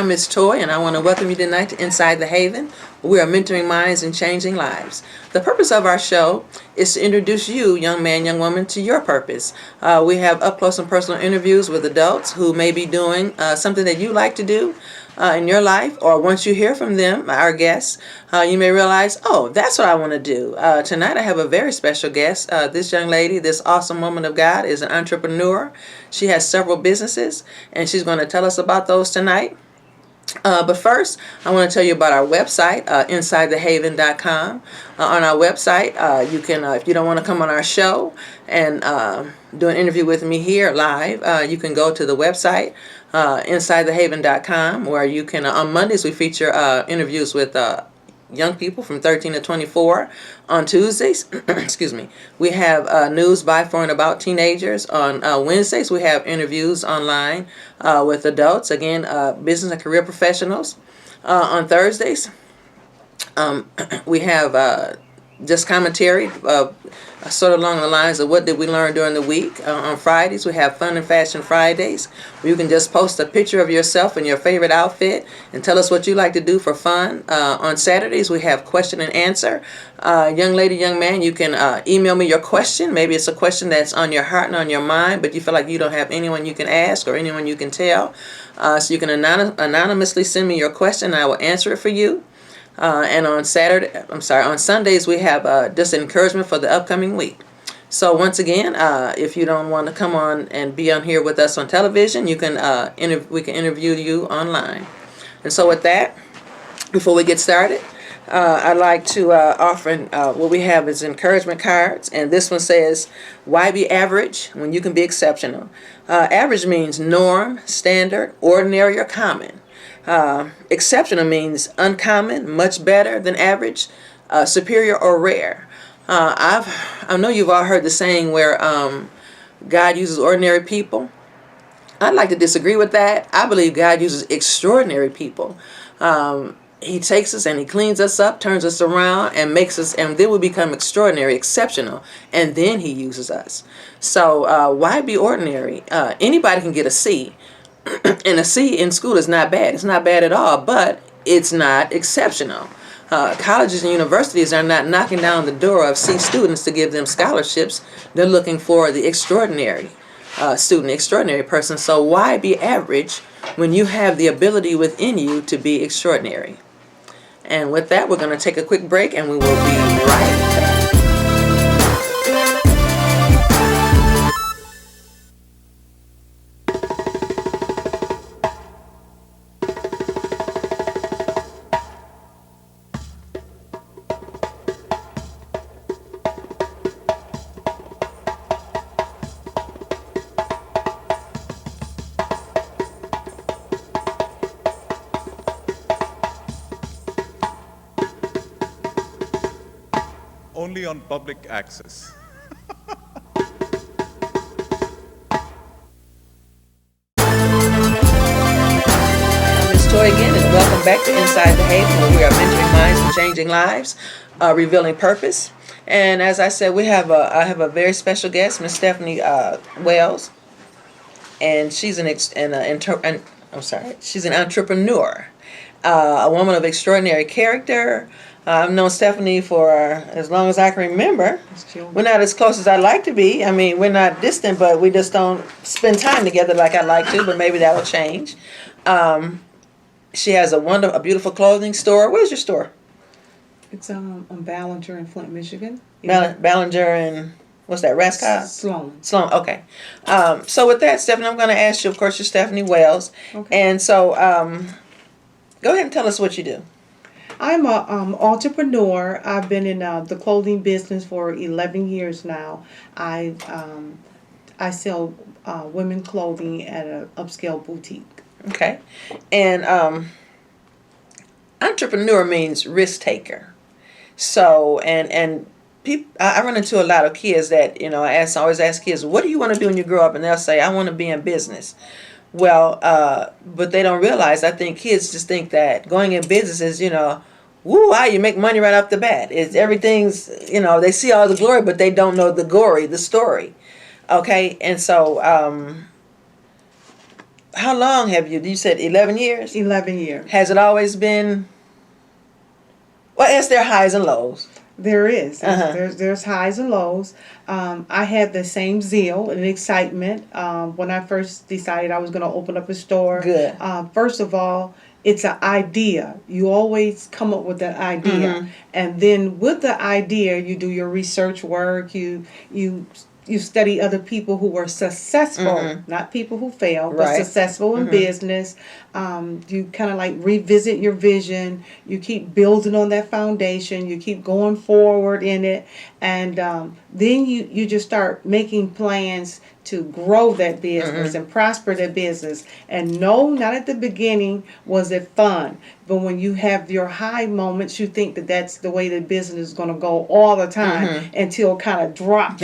I'm Miss Toy, and I want to welcome you tonight to Inside the Haven. We are mentoring minds and changing lives. The purpose of our show is to introduce you, young man, young woman, to your purpose. We have up close and personal interviews with adults who may be doing something that you like to do in your life, or once you hear from them, our guests, you may realize, oh, that's what I want to do. Tonight I have a very special guest. This young lady, this awesome woman of God, is an entrepreneur. She has several businesses, and she's going to tell us about those tonight. But first, I want to tell you about our website, InsideTheHaven.com. On our website, you can, if you don't want to come on our show and do an interview with me here live, you can go to the website, InsideTheHaven.com, where you can, on Mondays, we feature interviews with young people from 13 to 24. On Tuesdays, excuse me, we have news by, for, and about teenagers. On Wednesdays, we have interviews online with adults, again, business and career professionals. On Thursdays, we have just commentary, sort of along the lines of what did we learn during the week. On Fridays, we have Fun and Fashion Fridays, where you can just post a picture of yourself in your favorite outfit and tell us what you like to do for fun. On Saturdays, we have Question and Answer. Young lady, young man, you can email me your question. Maybe it's a question that's on your heart and on your mind, but you feel like you don't have anyone you can ask or anyone you can tell. So you can anonymously send me your question, and I will answer it for you. And on Sundays, we have just encouragement for the upcoming week. So once again, if you don't want to come on and be on here with us on television, you can we can interview you online. And so with that, before we get started, I'd like to offer what we have is encouragement cards, and this one says, "Why be average when you can be exceptional?" Average means norm, standard, ordinary, or common. Exceptional means uncommon, much better than average, superior, or rare. I know you've all heard the saying where God uses ordinary people. I'd like to disagree with that. I believe God uses extraordinary people. He takes us and he cleans us up, turns us around, and makes us, and then we become extraordinary, exceptional, and then he uses us. So why be ordinary? Anybody can get a C. And a C in school is not bad. It's not bad at all, but it's not exceptional. Colleges and universities are not knocking down the door of C students to give them scholarships. They're looking for the extraordinary student, extraordinary person. So why be average when you have the ability within you to be extraordinary? And with that, we're going to take a quick break, and we will be right back. Only on public access. I'm Ms. Toy again, and welcome back to Inside the Haven, where we are mentoring minds and changing lives, revealing purpose. And as I said, I have a very special guest, Miss Stephanie Wells, and she's she's an entrepreneur, a woman of extraordinary character. I've known Stephanie for as long as I can remember. We're not as close as I'd like to be. I mean, we're not distant, but we just don't spend time together like I'd like to, but maybe that'll change. She has a beautiful clothing store. Where's your store? It's on Ballinger in Flint, Michigan. Ballinger and, what's that, Rascott? Sloan, okay. So with that, Stephanie, I'm going to ask you, of course, you're Stephanie Wells. Okay. And so go ahead and tell us what you do. I'm an entrepreneur. I've been in the clothing business for 11 years now. I sell women clothing at an upscale boutique. Okay. And entrepreneur means risk taker. So, and people, I run into a lot of kids that, I always ask kids, what do you want to do when you grow up? And they'll say, I want to be in business. Well, but they don't realize, I think kids just think that going in business is, woo-ah, you make money right off the bat. Everything's, they see all the glory, but they don't know the story. Okay? And so how long have you said 11 years? 11 years. Has it always been, well, is there highs and lows? There is. Uh-huh. There's highs and lows. I had the same zeal and excitement when I first decided I was going to open up a store. Good. First of all, it's an idea. You always come up with an idea, and then with the idea, you do your research work. You study other people who were successful, not people who failed, but successful in business. You kind of like revisit your vision. You keep building on that foundation. You keep going forward in it. And then you just start making plans to grow that business and prosper that business. And no, not at the beginning was it fun. But when you have your high moments, you think that that's the way the business is going to go all the time until it kind of drops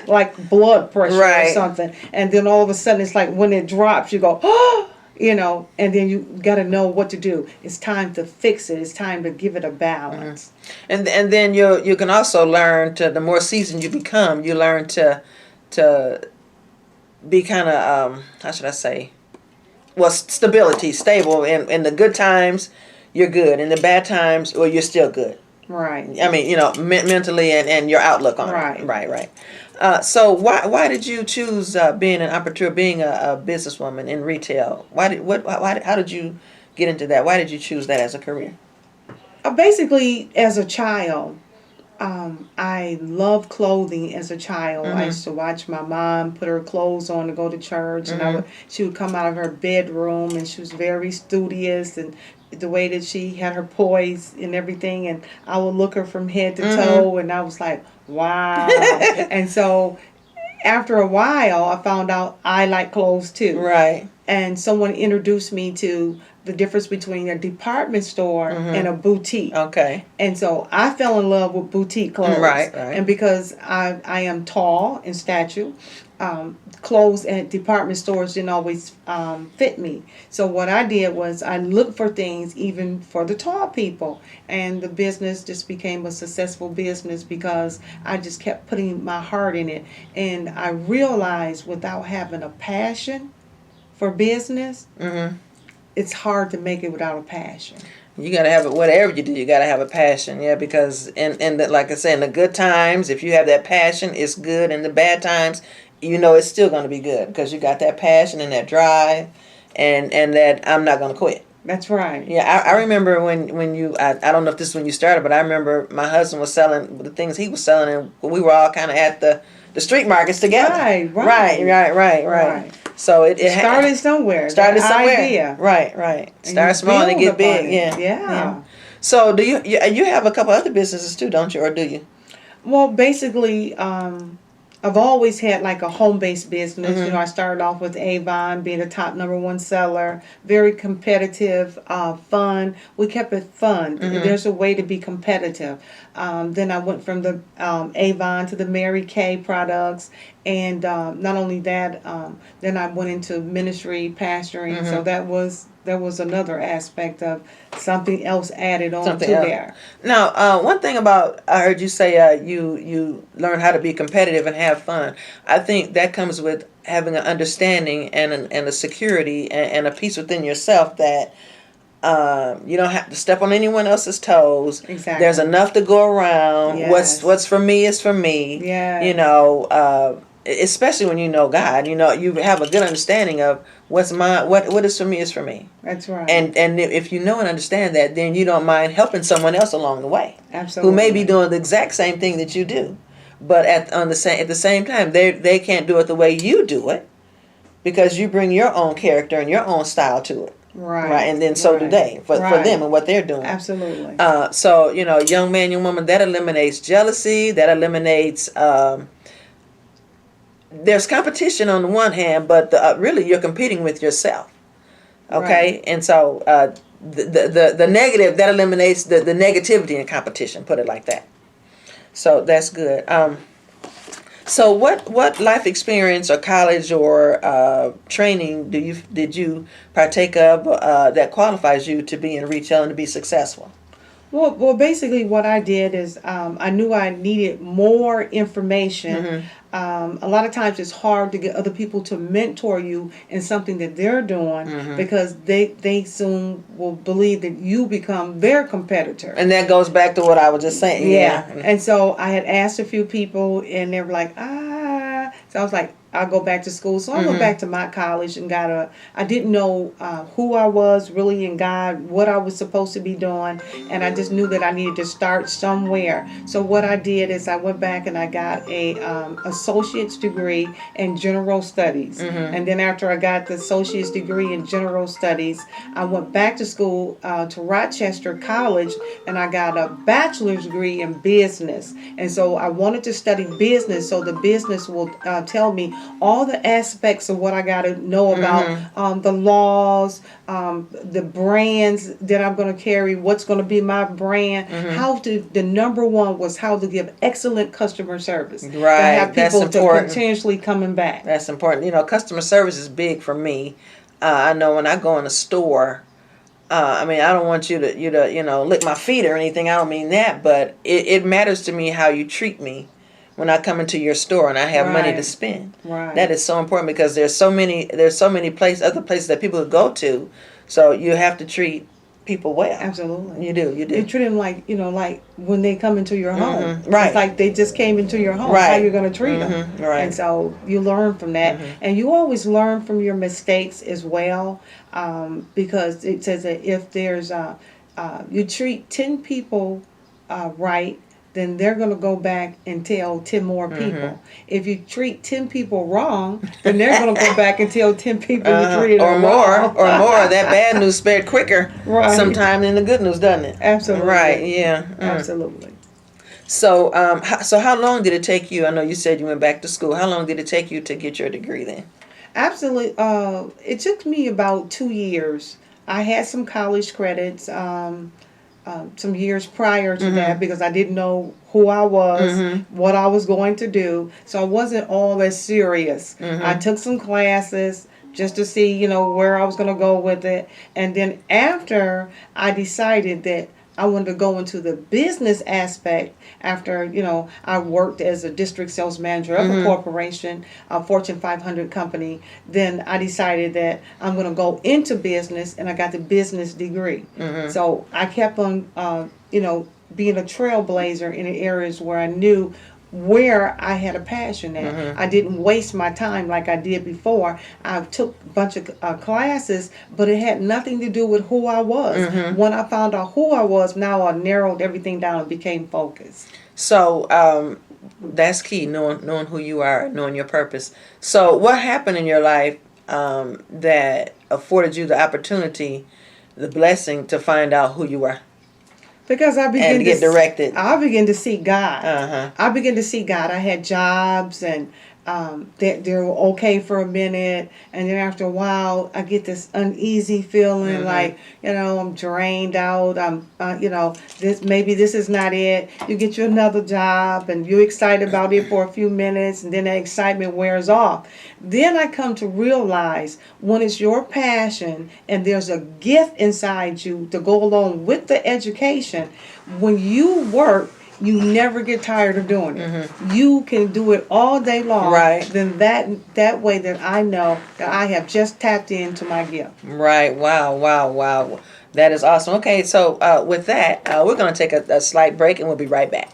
like blood pressure or something. And then all of a sudden, it's like when it drops, you go, oh, and then you got to know what to do. It's time to fix it. It's time to give it a balance. And then you can also learn to, the more seasoned you become, you learn to be kind of, how should I say, well, stable. In the good times, you're good. In the bad times, well, you're still good. Right. I mean, mentally and your outlook on it. Right. So why did you choose being an entrepreneur, being a businesswoman in retail? How did you get into that? Why did you choose that as a career? Basically, as a child, I loved clothing as a child. I used to watch my mom put her clothes on to go to church, and she would come out of her bedroom, and she was very studious, and the way that she had her poise and everything, and I would look her from head to toe, and I was like, wow. And so after a while, I found out I like clothes too. Right. And someone introduced me to the difference between a department store and a boutique. Okay. And so I fell in love with boutique clothes. Right. And because I am tall in stature, clothes at department stores didn't always fit me. So what I did was I looked for things even for the tall people. And the business just became a successful business because I just kept putting my heart in it. And I realized without having a passion for business, it's hard to make it without a passion. You gotta have it. Whatever you do, you gotta have a passion. Yeah, because in the, like I said, in the good times, if you have that passion, it's good. In the bad times, it's still gonna be good because you got that passion and that drive, and that I'm not gonna quit. That's right. Yeah, I remember when you. I don't know if this is when you started, but I remember my husband was selling the things he was selling, and we were all kind of at the street markets together. Right. So it started somewhere. Started somewhere. Idea. Right. Start small and get big. Yeah. So do you have a couple other businesses too, don't you, or do you? Well, basically, I've always had like a home-based business. I started off with Avon, being a top #1 seller, very competitive, fun. We kept it fun. There's a way to be competitive. Then I went from the Avon to the Mary Kay products, and not only that, then I went into ministry, pastoring. So that was another aspect of something else added on there. Now, one thing about, I heard you say you learn how to be competitive and have fun. I think that comes with having an understanding and a security and a peace within yourself that you don't have to step on anyone else's toes. Exactly. There's enough to go around. Yes. What's for me is for me. Yeah. Especially when you know God, you have a good understanding of what is for me is for me. That's right. And if you know and understand that, then you don't mind helping someone else along the way. Absolutely. Who may be doing the exact same thing that you do, but at the same time, they can't do it the way you do it because you bring your own character and your own style to it. Right. And then so do they for them and what they're doing. Absolutely. So young man, young woman, that eliminates jealousy. That eliminates. There's competition on the one hand, but really you're competing with yourself. Okay, and so the negative, that eliminates the negativity in competition. Put it like that. So that's good. So what life experience or college or training did you partake of that qualifies you to be in retail and to be successful? Well, basically, what I did is I knew I needed more information. A lot of times, it's hard to get other people to mentor you in something that they're doing because they soon will believe that you become their competitor. And that goes back to what I was just saying. Yeah. And so I had asked a few people, and they were like, ah. So I was like, I'll go back to school. So I went back to my college and I didn't know who I was really in God, what I was supposed to be doing. And I just knew that I needed to start somewhere. So what I did is I went back and I got a associate's degree in general studies. And then after I got the associate's degree in general studies, I went back to school to Rochester College and I got a bachelor's degree in business. And so I wanted to study business so the business will tell me all the aspects of what I got to know about the laws, the brands that I'm going to carry, what's going to be my brand, the number one was how to give excellent customer service. Right, to have people that's important. To continuously coming back. That's important. You know, customer service is big for me. I know when I go in a store, I mean, I don't want you to lick my feet or anything. I don't mean that, but it matters to me how you treat me when I come into your store and I have money to spend. Right. That is so important because there's so many other places that people go to, so you have to treat people well. Absolutely. You do. You treat them like when they come into your home. Right. It's like they just came into your home. Right. How you're going to treat them. Right. And so you learn from that, and you always learn from your mistakes as well, because it says that if there's you treat 10 people right, then they're going to go back and tell 10 more people. If you treat 10 people wrong, then they're going to go back and tell 10 people you treated them wrong. Or more. That bad news spread quicker sometime than the good news, doesn't it? Absolutely. Right, yeah. Absolutely. So, so how long did it take you? I know you said you went back to school. How long did it take you to get your degree then? Absolutely. It took me about 2 years. I had some college credits. Some years prior to that because I didn't know who I was, what I was going to do. So I wasn't all that serious. I took some classes just to see, where I was going to go with it. And then after I decided that I wanted to go into the business aspect after, I worked as a district sales manager of a corporation, a Fortune 500 company. Then I decided that I'm going to go into business, and I got the business degree. So I kept on, being a trailblazer in the areas where I knew where I had a passion at. I didn't waste my time like I did before. I took a bunch of classes, but it had nothing to do with who I was. When I found out who I was, now I narrowed everything down and became focused. So that's key, knowing who you are, knowing your purpose. So what happened in your life that afforded you the opportunity, the blessing to find out who you were? Because I began to get directed. I began to see God. I began to see God. I had jobs and they were okay for a minute, and then after a while, I get this uneasy feeling like I'm drained out. I'm this is not it. You get you another job, and you're excited about it for a few minutes, and then that excitement wears off. Then I come to realize when it's your passion and there's a gift inside you to go along with the education, when you work, you never get tired of doing it. You can do it all day long. Right. Then that way that I know that I have just tapped into my gift. Right. Wow. That is awesome. Okay, so with that, we're going to take a slight break, and we'll be right back.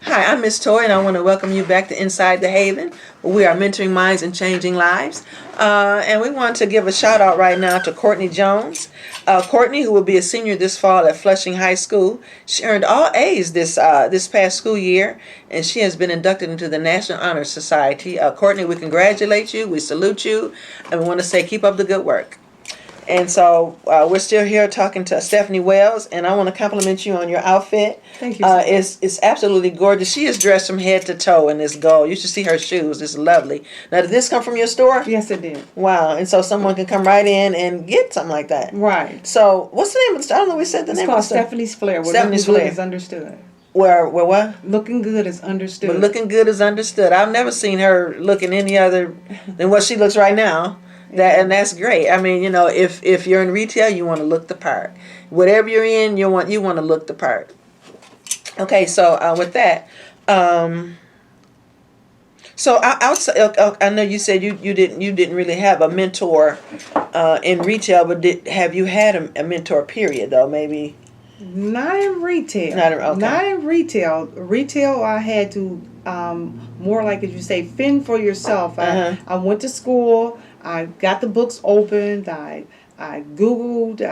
Hi, I'm Miss Toy, and I want to welcome you back to Inside the Haven, where we are mentoring minds and changing lives. And we want to give a shout out right now to Courtney Jones. Courtney, who will be a senior this fall at Flushing High School, she earned all A's this past school year, and she has been inducted into the National Honor Society. Courtney, we congratulate you, we salute you, and we want to say keep up the good work. And so we're still here talking to Stephanie Wells, and I want to compliment you on your outfit. Thank you. It's absolutely gorgeous. She is dressed from head to toe in this gold. You should see her shoes. It's lovely. Now, did this come from your store? Yes, it did. Wow. And so someone can come right in and get something like that. Right. So what's the name of the store? I don't know. We said the name of the store. It's called Stephanie's Flair. Stephanie's Flair is understood. Where what? Looking good is But understood. looking good is understood. I've never seen her looking any other than what she looks right now. Yeah. And that's great. I mean, if you're in retail, you want to look the part. Whatever you're in, you want to look the part. Okay, so with that, um, so outside, I know you said you didn't really have a mentor in retail, but have you had a mentor? Period, though maybe Not in retail. not. Okay. Not in retail. Retail, I had to more like as you say, fend for yourself. Uh huh. I went to school. I got the books opened. I Googled.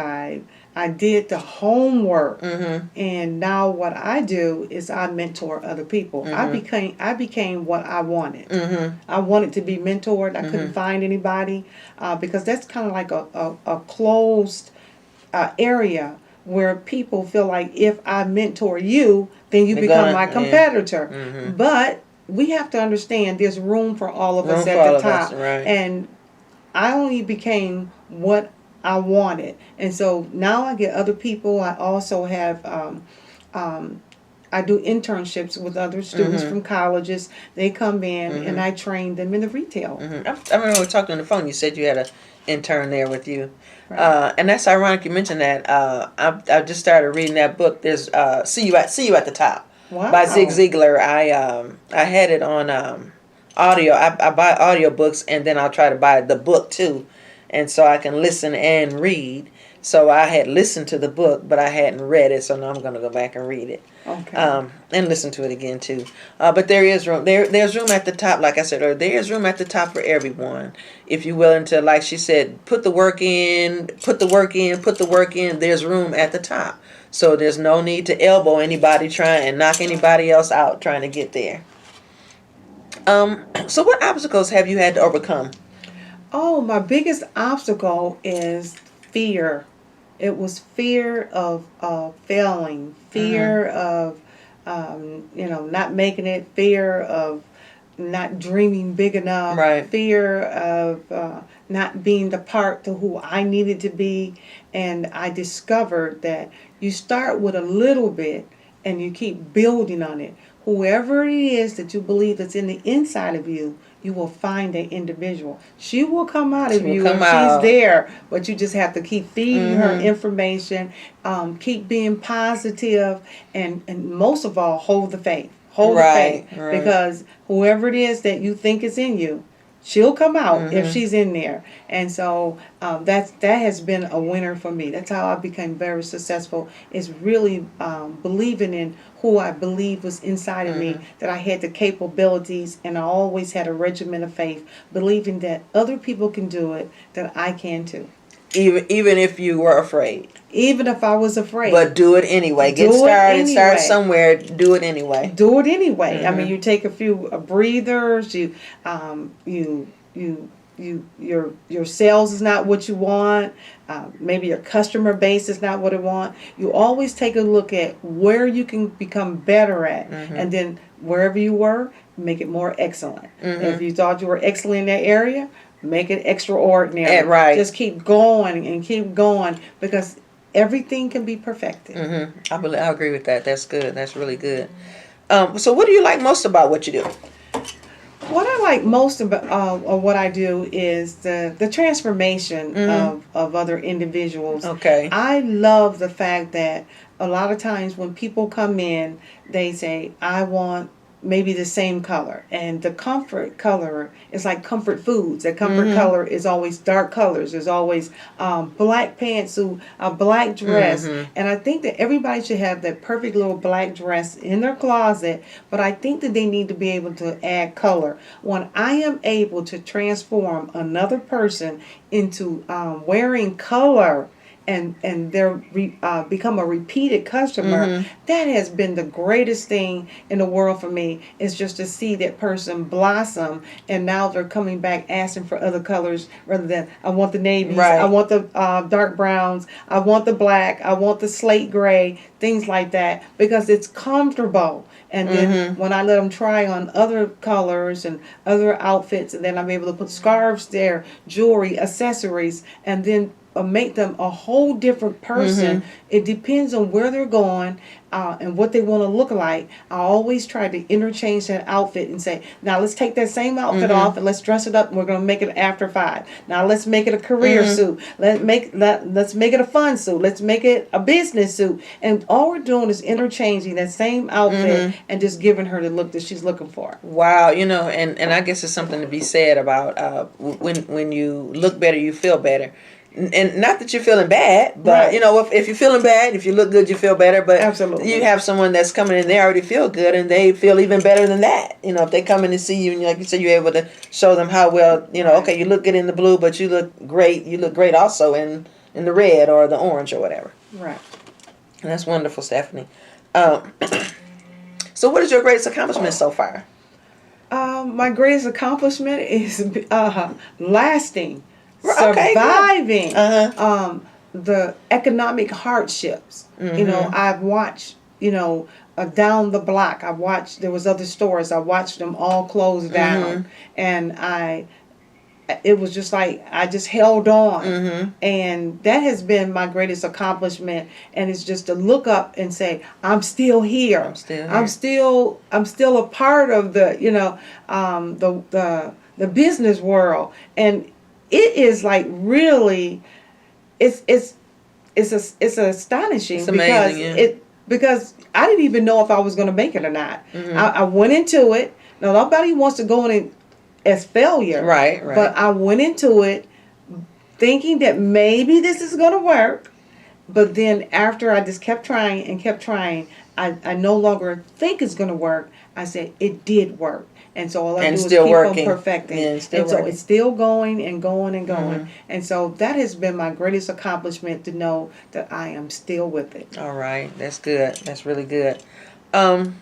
I did the homework. Mhm. And now what I do is I mentor other people. Mhm. I became what I wanted. Mhm. I wanted to be mentored. I couldn't Mhm. find anybody because that's kind of like a closed area where people feel like if I mentor you, then you They're become gonna. my Yeah. competitor. Mhm. But we have to understand there's room for all of us Room for at the all of us, top. right? And I only became what I wanted. And so now I get other people. I also have, um, I do internships with other students Mhm. from colleges. They come in and Mhm. I train them in the retail. Mhm. I remember we were talking on the phone. You said you had an intern there with you, Right. and that's ironic you mentioned that. I just started reading that book. There's See You at the Top by Zig Wow. Ziglar. I had it on audio. I buy audio books and then I'll try to buy the book too, and so I can listen and read. So I had listened to the book, but I hadn't read it. So now I'm going to go back and read it. Okay. And listen to it again too. But there is room. There's room at the top. Like I said earlier, there is room at the top for everyone. If you're willing to, like she said, put the work in, put the work in, put the work in. There's room at the top. So there's no need to elbow anybody trying and knock anybody else out trying to get there. So what obstacles have you had to overcome? Oh, my biggest obstacle is fear. It was fear of failing, Mm-hmm. fear of not making it, fear of not dreaming big enough, Right. fear of not being the part to who I needed to be. And I discovered that you start with a little bit and you keep building on it. Whoever it is that you believe that's in the inside of you, you will find that individual. She will come out She of will you come if she's out. there, but you just have to keep feeding her Mm-hmm. information, keep being positive, and most of all, hold the faith. Hold the faith Right. Right. because whoever it is that you think is in you, she'll come out if Mm-hmm. she's in there. And so that has been a winner for me. That's how I became very successful. Is really believing in who I believe was inside of me. Mm-hmm. That I had the capabilities, and I always had a regimen of faith, believing that other people can do it, that I can too. Even if you were afraid. Even if I was afraid, But do it anyway. Get do it started. Start anyway. somewhere. Do it anyway. Do it anyway. I mean, Mm-hmm. you take a few breathers. Your sales is not what you want. Maybe your customer base is not what it want. You always take a look at where you can become better at, Mm-hmm. and then wherever you were, make it more excellent. If Mm-hmm. you thought you were excellent in that area, make it extraordinary. Right. Just keep going and keep going because everything can be perfected. Mm-hmm. I agree with that. That's good. That's really good. So what do you like most about what you do? What I like most about of what I do is the transformation Mm-hmm. of other individuals. Okay. I love the fact that a lot of times when people come in, they say, I want maybe the same color. And the comfort color is like comfort foods. The comfort Mm-hmm. color is always dark colors. There's always black pantsuit, a black dress. Mm-hmm. And I think that everybody should have that perfect little black dress in their closet. But I think that they need to be able to add color. When I am able to transform another person into wearing color and become a repeated customer, Mm-hmm. that has been the greatest thing in the world for me. Is just to see that person blossom, and now they're coming back asking for other colors rather than I want the navies, I Right. want the dark browns, I want the black, I want the slate gray, things like that, because it's comfortable. And then Mm-hmm. when I let them try on other colors and other outfits, and then I'm able to put scarves there, jewelry, accessories, and then make them a whole different person. It depends on where they're going and what they want to look like. I always try to interchange that outfit and say, now let's take that same outfit off and let's dress it up. And we're going to make it after 5. Now let's make it a career suit. Let's make it a fun suit. Let's make it a business suit. And all we're doing is interchanging that same outfit and just giving her the look that she's looking for. Wow, and I guess it's something to be said about when you look better, you feel better. And not that you're feeling bad, but Right. if you're feeling bad, if you look good, you feel better. But Absolutely. you have someone that's coming in, they already feel good, and they feel even better than that. If they come in and see you, and like you said, you're able to show them how well. Okay, you look good in the blue, but you look great. You look great also in the red or the orange or whatever. Right. And that's wonderful, Stephanie. So, what is your greatest accomplishment so far? My greatest accomplishment is lasting, Okay, surviving good. the economic hardships. I've watched, down the block. I watched, there was other stores. I watched them all close down. And it was just like, I just held on. And that has been my greatest accomplishment. And it's just to look up and say, I'm still here. I'm still a part of the, the business world. And it is like really, it's astonishing. It's amazing, because I didn't even know if I was going to make it or not. I went into it. Now, nobody wants to go in as failure. Right. But I went into it thinking that maybe this is going to work. But then after I just kept trying and kept trying, I no longer think it's going to work. I said it did work. And so all I do is keep on perfecting. And so it's still going and going and going. And so that has been my greatest accomplishment, to know that I am still with it. All right. That's good. That's really good. So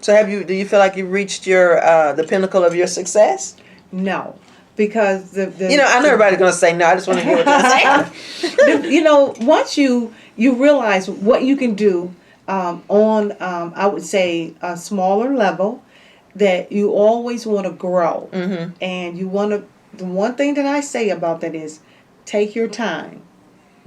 do you feel like you've reached your the pinnacle of your success? No. Because I know everybody's going to say no. I just want to hear what you're saying. Once you realize what you can do on, I would say, a smaller level, that you always want to grow. And you want to, the one thing that I say about that is, take your time.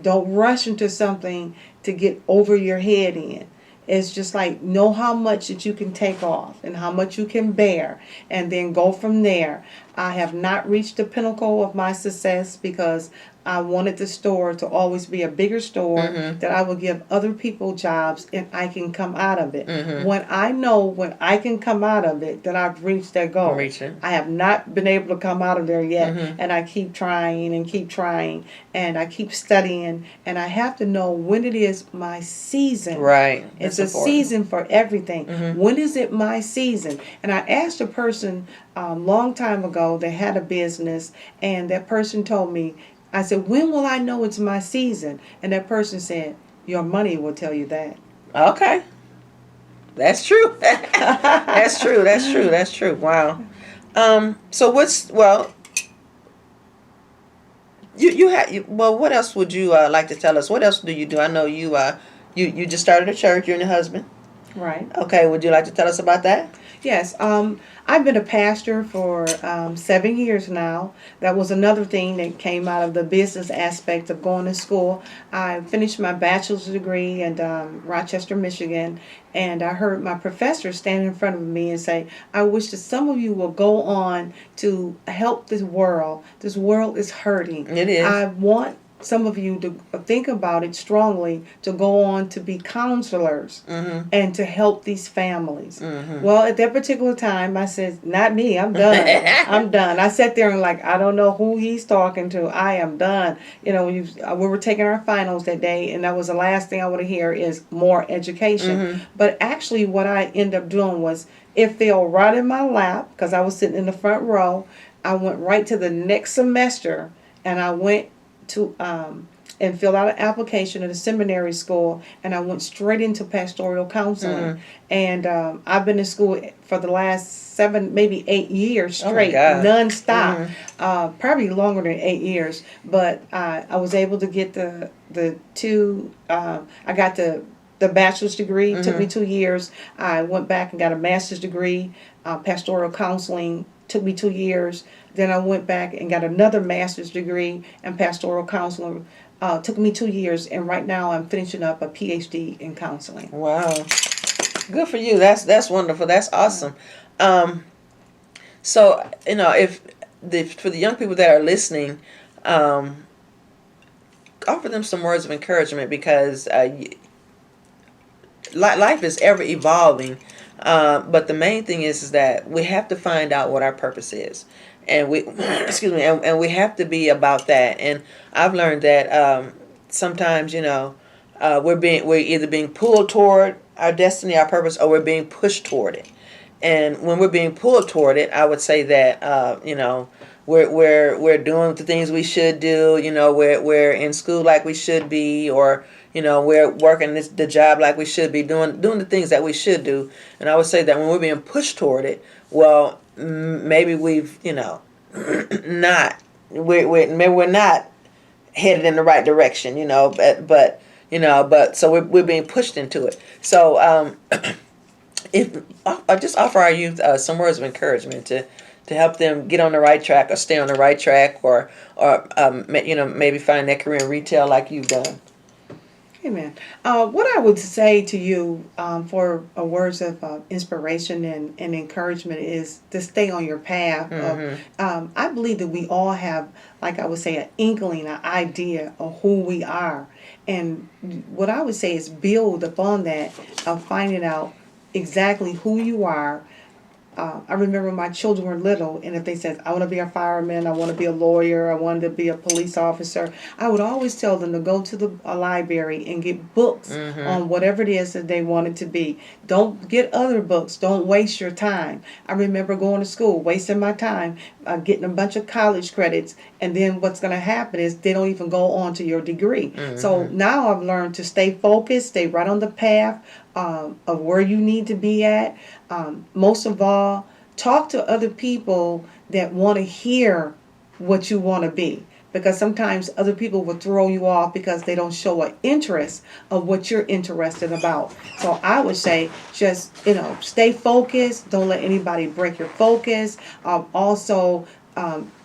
Don't rush into something to get over your head in. It's just like, know how much that you can take off and how much you can bear, and then go from there. I have not reached the pinnacle of my success because I wanted the store to always be a bigger store that I would give other people jobs and I can come out of it. When I can come out of it, that I've reached that goal. I have not been able to come out of there yet, and I keep trying and keep trying, and I keep studying, and I have to know when it is my season. Right. It's a season for everything. When is it my season? And I asked a person a long time ago that had a business, and that person told me, I said, when will I know it's my season? And that person said, your money will tell you that. Okay. That's true. That's true. That's true. That's true. Wow. So what else would you like to tell us? What else do you do? I know you just started a church, you and your husband. Right. Okay. Would you like to tell us about that? Yes. I've been a pastor for 7 years now. That was another thing that came out of the business aspect of going to school. I finished my bachelor's degree in Rochester, Michigan, and I heard my professor stand in front of me and say, I wish that some of you will go on to help this world. This world is hurting. It is. I want some of you to think about it strongly, to go on to be counselors and to help these families. Well, at that particular time, I said, not me, I'm done. I'm done. I sat there and I don't know who he's talking to. I am done. We were taking our finals that day, and that was the last thing I want to hear is more education. But actually what I ended up doing was, it fell right in my lap because I was sitting in the front row. I went right to the next semester, and I went to and filled out an application at a seminary school, and I went straight into pastoral counseling. And I've been in school for the last 7, maybe 8 years straight, nonstop. Probably longer than 8 years. But I was able to get the two. I got the bachelor's degree. It took me 2 years. I went back and got a master's degree. Pastoral counseling took me 2 years. Then I went back and got another master's degree in pastoral counseling. Took me 2 years, and right now I'm finishing up a PhD in counseling. Wow. Good for you. That's wonderful. That's awesome. Um, so if for the young people that are listening, um, offer them some words of encouragement because life is ever evolving. But the main thing is that we have to find out what our purpose is, and we excuse me, and we have to be about that. And I've learned that sometimes we're either being pulled toward our destiny, our purpose, or we're being pushed toward it. And when we're being pulled toward it, I would say that we're doing the things we should do. We're in school like we should be, or we're working the job like we should be doing the things that we should do. And I would say that when we're being pushed toward it, well, maybe we've not maybe we're not headed in the right direction. But so we're being pushed into it. So if I just offer our youth some words of encouragement to help them get on the right track or stay on the right track, or maybe find their career in retail like you've done. Amen. What I would say to you for words of inspiration and encouragement is to stay on your path. I believe that we all have, like I would say, an inkling, an idea of who we are. And what I would say is build upon that of finding out exactly who you are. I remember my children were little, and if they said, I want to be a fireman, I want to be a lawyer, I wanted to be a police officer, I would always tell them to go to the library and get books on whatever it is that they wanted to be. Don't get other books. Don't waste your time. I remember going to school, wasting my time, getting a bunch of college credits, and then what's going to happen is they don't even go on to your degree. So now I've learned to stay focused, stay right on the path of where you need to be at. Most of all, talk to other people that want to hear what you want to be. Because sometimes other people will throw you off because they don't show an interest of what you're interested about. So I would say just, stay focused. Don't let anybody break your focus. Also,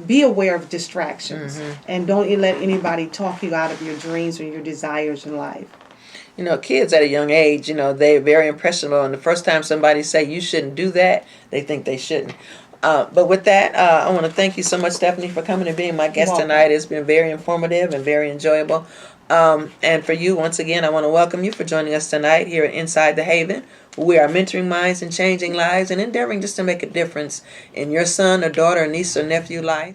be aware of distractions. And don't let anybody talk you out of your dreams or your desires in life. Kids at a young age, they're very impressionable. And the first time somebody say you shouldn't do that, they think they shouldn't. But with that, I want to thank you so much, Stephanie, for coming and being my guest tonight. It's been very informative and very enjoyable. And for you, once again, I want to welcome you for joining us tonight here at Inside the Haven. We are mentoring minds and changing lives and endeavoring just to make a difference in your son or daughter, niece or nephew life.